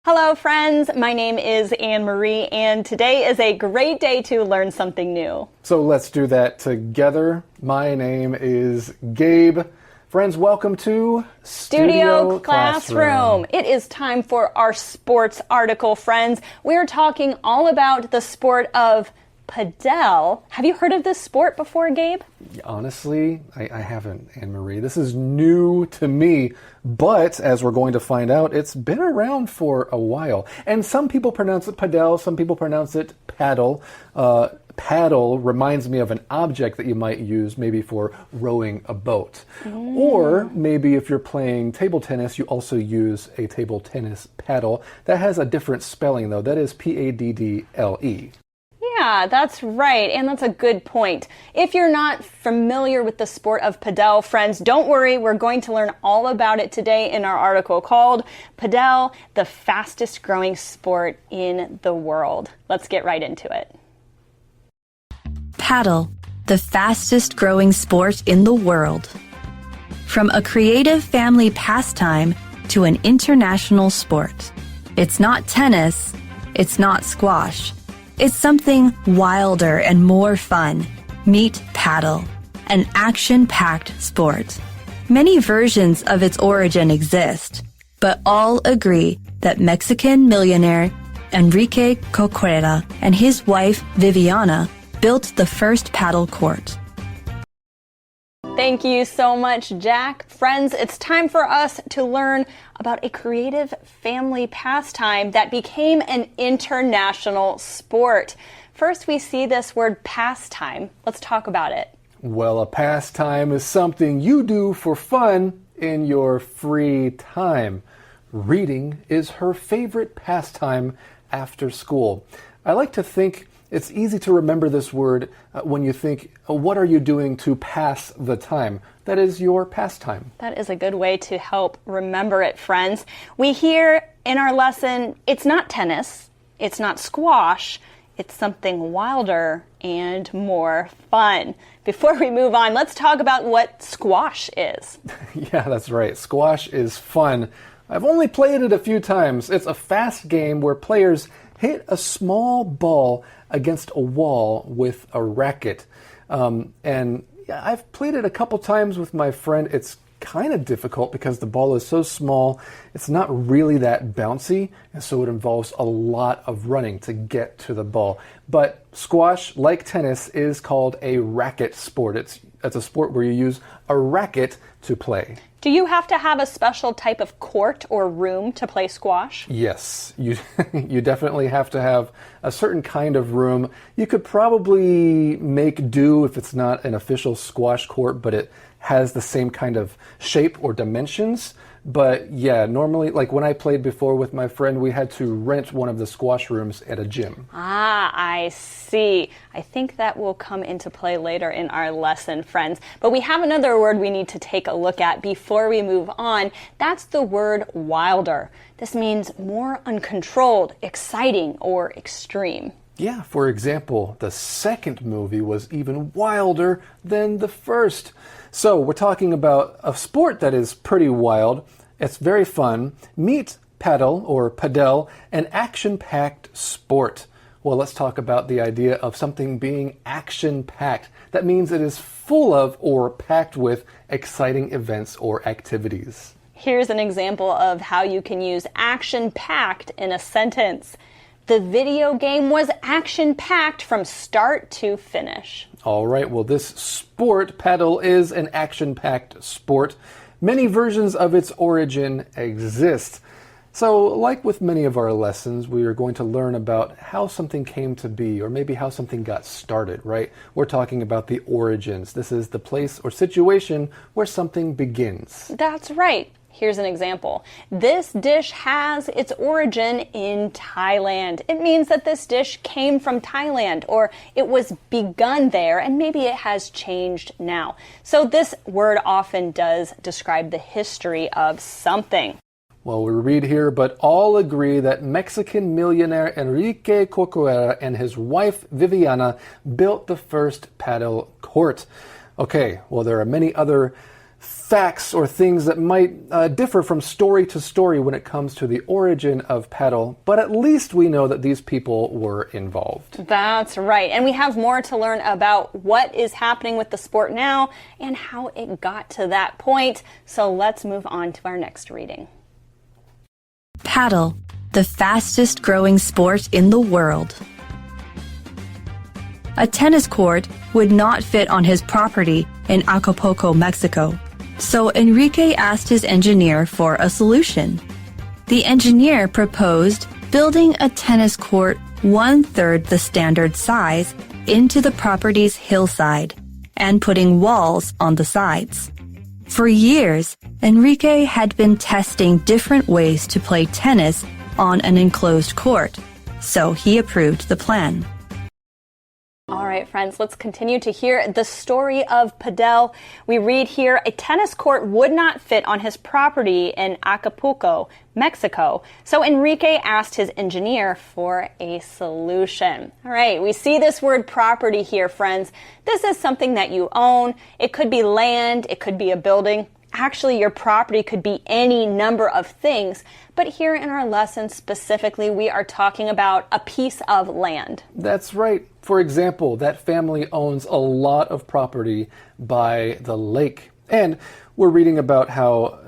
Hello friends, my name is Anne-Marie and today is a great day to learn something new. So let's do that together. My name is Gabe. Friends, welcome to Studio Classroom. It is time for our sports article, friends. We're talking all about the sport of padel. Have you heard of this sport before, Gabe? Honestly, I haven't, Anne-Marie. This is new to me, but as we're going to find out, it's been around for a while. And some people pronounce it padel, some people pronounce it paddle. Paddle reminds me of an object that you might use maybe for rowing a boat. Or maybe if you're playing table tennis, you also use a table tennis paddle. That has a different spelling though. That is P-A-D-D-L-E. Yeah, that's right, and that's a good point. If you're not familiar with the sport of padel, friends, don't worry. We're going to learn all about it today in our article called Padel, the fastest growing sport in the world. Let's get right into it. Paddle, the fastest growing sport in the world. From a creative family pastime to an international sport. It's not tennis, it's not squash. It's something wilder and more fun. Meet paddle, an action-packed sport. Many versions of its origin exist, but all agree that Mexican millionaire Enrique Corcuera and his wife Viviana built the first paddle court. Thank you so much, Jack. Friends, it's time for us to learn about a creative family pastime that became an international sport. First, we see this word pastime. Let's talk about it. Well, a pastime is something you do for fun in your free time. Reading is her favorite pastime after school. I like to think it's easy to remember this word when you think, what are you doing to pass the time? That is your pastime. That is a good way to help remember it, friends. We hear in our lesson, it's not tennis, it's not squash, it's something wilder and more fun. Before we move on, let's talk about what squash is. Yeah, that's right. Squash is fun. I've only played it a few times. It's a fast game where players hit a small ball against a wall with a racket. And yeah, I've played it a couple times with my friend. It's kind of difficult because the ball is so small. It's not really that bouncy, and so it involves a lot of running to get to the ball. But squash, like tennis, is called a racket sport. It's a sport where you use a racket to play. Do you have to have a special type of court or room to play squash? Yes, you definitely have to have a certain kind of room. You could probably make do if it's not an official squash court, but it has the same kind of shape or dimensions. But yeah, normally, like when I played before with my friend, we had to rent one of the squash rooms at a gym. Ah, I see. I think that will come into play later in our lesson, friends. But we have another word we need to take a look at before we move on. That's the word wilder. This means more uncontrolled, exciting, or extreme. Yeah, for example, the second movie was even wilder than the first. So we're talking about a sport that is pretty wild. It's very fun. Meet paddle or padel, an action-packed sport. Well, let's talk about the idea of something being action-packed. That means it is full of or packed with exciting events or activities. Here's an example of how you can use action-packed in a sentence. The video game was action-packed from start to finish. All right, well, this sport, paddle, is an action-packed sport. Many versions of its origin exist. So, like with many of our lessons, we are going to learn about how something came to be, or maybe how something got started, right? We're talking about the origins. This is the place or situation where something begins. That's right. Here's an example. This dish has its origin in Thailand. It means that this dish came from Thailand, or it was begun there, and maybe it has changed now. So this word often does describe the history of something. Well, we read here, but all agree that Mexican millionaire Enrique Corcuera and his wife Viviana built the first paddle court. Okay, well, there are many other facts or things that might differ from story to story when it comes to the origin of paddle, but at least we know that these people were involved. That's right. And we have more to learn about what is happening with the sport now and how it got to that point. So let's move on to our next reading. Paddle, the fastest growing sport in the world. A tennis court would not fit on his property in Acapulco, Mexico. So Enrique asked his engineer for a solution. The engineer proposed building a tennis court 1/3 the standard size into the property's hillside and putting walls on the sides. For years, Enrique had been testing different ways to play tennis on an enclosed court, so he approved the plan. All right, friends, let's continue to hear the story of Padel. We read here, a tennis court would not fit on his property in Acapulco, Mexico. So Enrique asked his engineer for a solution. All right, we see this word property here, friends. This is something that you own. It could be land, it could be a building. Actually, your property could be any number of things, but here in our lesson specifically, we are talking about a piece of land. That's right. For example, that family owns a lot of property by the lake. And we're reading about how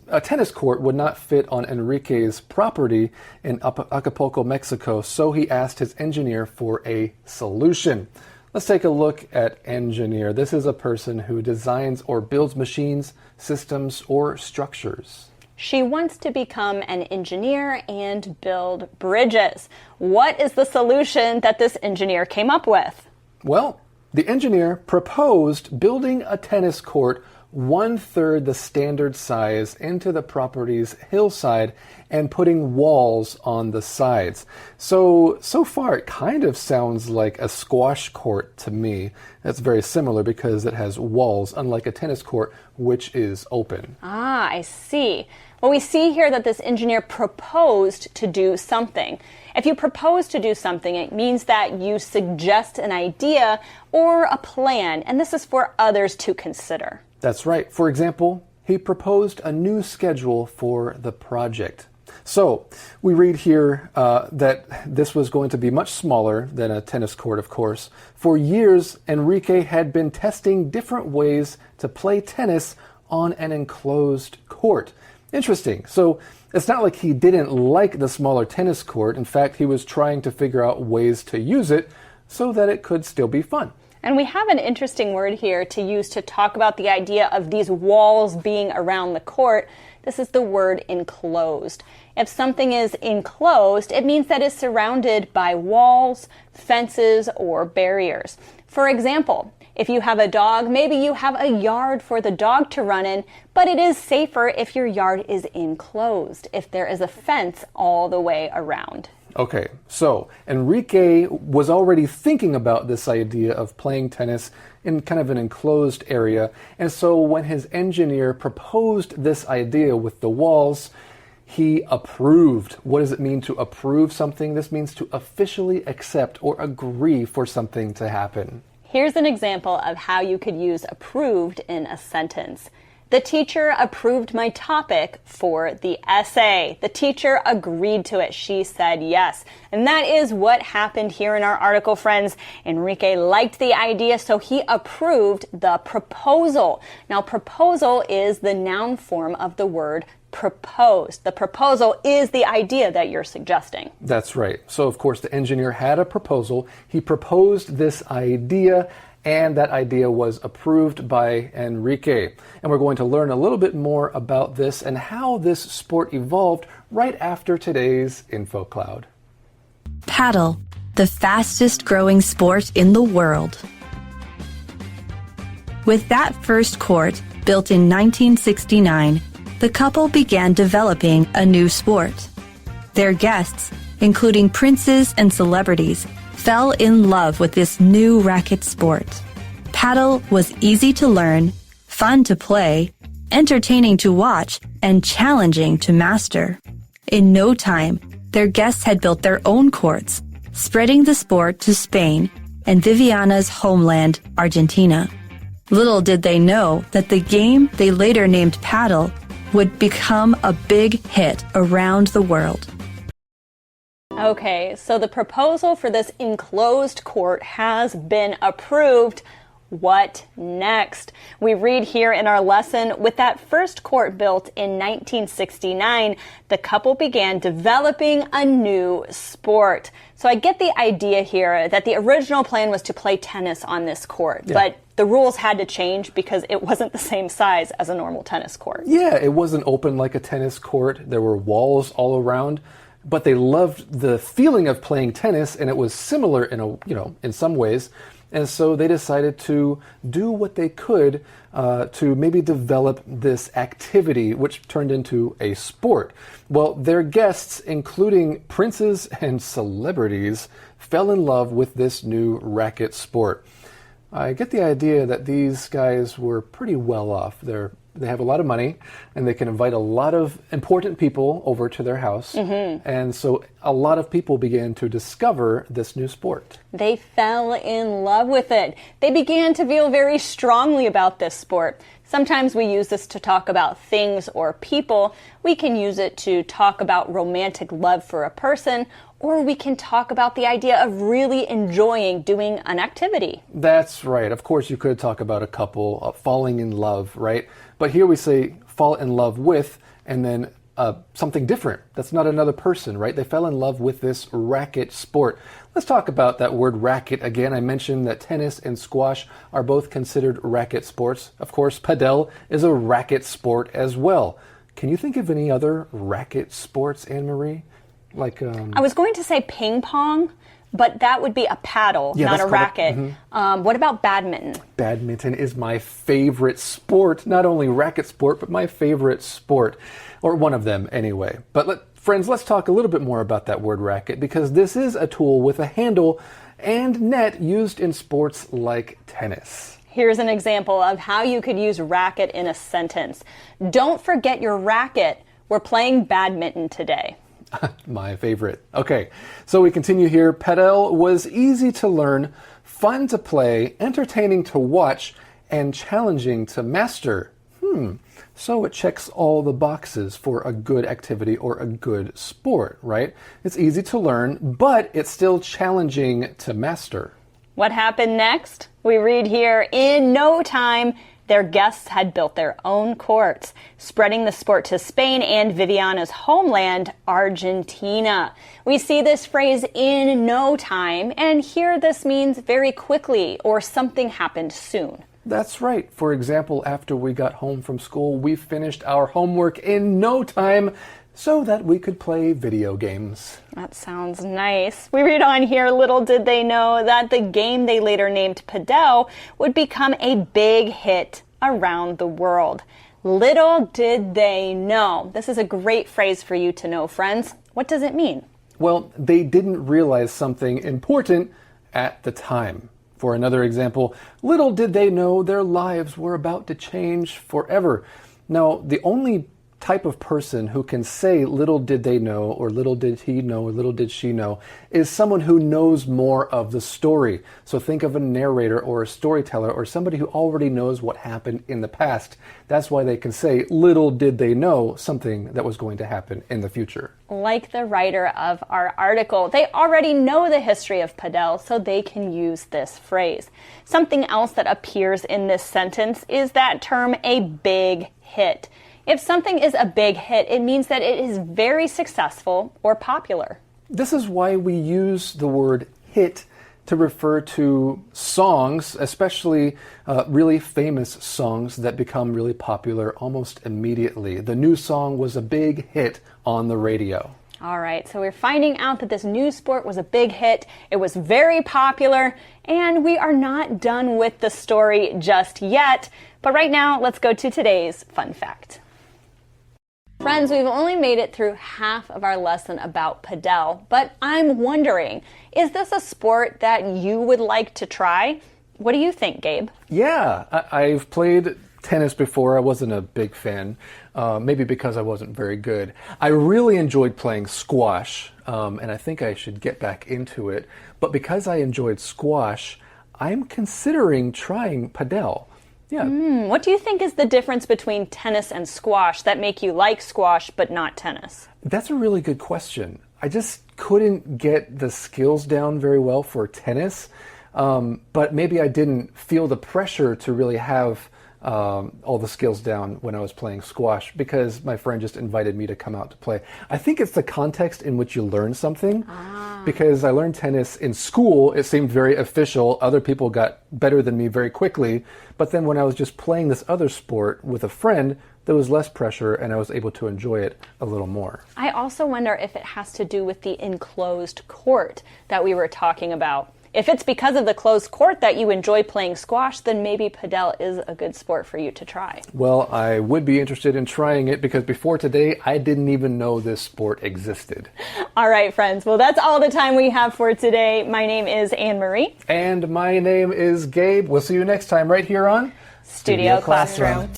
a tennis court would not fit on Enrique's property in Acapulco, Mexico, so he asked his engineer for a solution. Let's take a look at engineer. This is a person who designs or builds machines, systems, or structures. She wants to become an engineer and build bridges. What is the solution that this engineer came up with? Well, the engineer proposed building a tennis court 1/3 the standard size into the property's hillside and putting walls on the sides. So far it kind of sounds like a squash court to me. That's very similar because it has walls, unlike a tennis court, which is open. Ah, I see. Well, we see here that this engineer proposed to do something. If you propose to do something, it means that you suggest an idea or a plan, and this is for others to consider. That's right. For example, he proposed a new schedule for the project. So we read here that this was going to be much smaller than a tennis court, of course. For years, Enrique had been testing different ways to play tennis on an enclosed court. Interesting. So it's not like he didn't like the smaller tennis court. In fact, he was trying to figure out ways to use it so that it could still be fun. And we have an interesting word here to use to talk about the idea of these walls being around the court. This is the word enclosed. If something is enclosed, it means that it's surrounded by walls, fences, or barriers. For example, if you have a dog, maybe you have a yard for the dog to run in, but it is safer if your yard is enclosed, if there is a fence all the way around. Okay, so Enrique was already thinking about this idea of playing tennis in kind of an enclosed area, and so when his engineer proposed this idea with the walls, he approved. What does it mean to approve something? This means to officially accept or agree for something to happen. Here's an example of how you could use approved in a sentence. The teacher approved my topic for the essay. The teacher agreed to it. She said yes. And that is what happened here in our article, friends. Enrique liked the idea, so he approved the proposal. Now, proposal is the noun form of the word propose. The proposal is the idea that you're suggesting. That's right. So, of course, the engineer had a proposal. He proposed this idea, and that idea was approved by Enrique. And we're going to learn a little bit more about this and how this sport evolved right after today's Info Cloud. Paddle, the fastest growing sport in the world. With that first court, built in 1969, the couple began developing a new sport. Their guests, including princes and celebrities, fell in love with this new racket sport. Paddle was easy to learn, fun to play, entertaining to watch, and challenging to master. In no time, their guests had built their own courts, spreading the sport to Spain and Viviana's homeland, Argentina. Little did they know that the game they later named paddle would become a big hit around the world. Okay, so the proposal for this enclosed court has been approved. What next? We read here in our lesson, with that first court built in 1969, the couple began developing a new sport. So I get the idea here that the original plan was to play tennis on this court, but the rules had to change because it wasn't the same size as a normal tennis court. Yeah, it wasn't open like a tennis court. There were walls all around, but they loved the feeling of playing tennis, and it was similar in some ways. And so they decided to do what they could to maybe develop this activity, which turned into a sport. Well, their guests, including princes and celebrities, fell in love with this new racket sport. I get the idea that these guys were pretty well off. They have a lot of money, and they can invite a lot of important people over to their house. And so a lot of people began to discover this new sport. They fell in love with it. They began to feel very strongly about this sport. Sometimes we use this to talk about things or people. We can use it to talk about romantic love for a person, or we can talk about the idea of really enjoying doing an activity. That's right. Of course, you could talk about a couple falling in love, right? But here we say fall in love with, and then something different. That's not another person, right? They fell in love with this racket sport. Let's talk about that word racket again. I mentioned that tennis and squash are both considered racket sports. Of course, padel is a racket sport as well. Can you think of any other racket sports, Anne-Marie? I was going to say ping pong, but that would be a paddle, not a racket. What about badminton? Badminton is my favorite sport. Not only racket sport, but my favorite sport. Or one of them, anyway. But friends, let's talk a little bit more about that word racket, because this is a tool with a handle and net used in sports like tennis. Here's an example of how you could use racket in a sentence. Don't forget your racket. We're playing badminton today. My favorite. Okay, so we continue here. Padel was easy to learn, fun to play, entertaining to watch, and challenging to master. So it checks all the boxes for a good activity or a good sport, right? It's easy to learn, but it's still challenging to master. What happened next? We read here, in no time, their guests had built their own courts, spreading the sport to Spain and Viviana's homeland, Argentina. We see this phrase, in no time, and here this means very quickly or something happened soon. That's right. For example, after we got home from school, we finished our homework in no time so that we could play video games. That sounds nice. We read on here, little did they know that the game they later named Padel would become a big hit around the world. Little did they know. This is a great phrase for you to know, friends. What does it mean? Well, they didn't realize something important at the time. For another example, little did they know their lives were about to change forever. Now, the only type of person who can say little did they know, or little did he know, or little did she know, is someone who knows more of the story. So think of a narrator or a storyteller or somebody who already knows what happened in the past. That's why they can say little did they know something that was going to happen in the future. Like the writer of our article, they already know the history of Padel, so they can use this phrase. Something else that appears in this sentence is that term, a big hit. If something is a big hit, it means that it is very successful or popular. This is why we use the word hit to refer to songs, especially really famous songs that become really popular almost immediately. The new song was a big hit on the radio. All right, so we're finding out that this new sport was a big hit. It was very popular, and we are not done with the story just yet. But right now, let's go to today's fun fact. Friends, we've only made it through half of our lesson about Padel, but I'm wondering, is this a sport that you would like to try? What do you think, Gabe? Yeah, I've played tennis before. I wasn't a big fan, maybe because I wasn't very good. I really enjoyed playing squash, and I think I should get back into it. But because I enjoyed squash, I'm considering trying Padel. Yeah. What do you think is the difference between tennis and squash that make you like squash but not tennis? That's a really good question. I just couldn't get the skills down very well for tennis, but maybe I didn't feel the pressure to really have all the skills down when I was playing squash because my friend just invited me to come out to play. I think it's the context in which you learn something. Because I learned tennis in school, it seemed very official. Other people got better than me very quickly. But then when I was just playing this other sport with a friend, there was less pressure and I was able to enjoy it a little more. I also wonder if it has to do with the enclosed court that we were talking about. If it's because of the closed court that you enjoy playing squash, then maybe padel is a good sport for you to try. Well, I would be interested in trying it because before today, I didn't even know this sport existed. All right, friends. Well, that's all the time we have for today. My name is Anne-Marie. And my name is Gabe. We'll see you next time right here on Studio Classroom.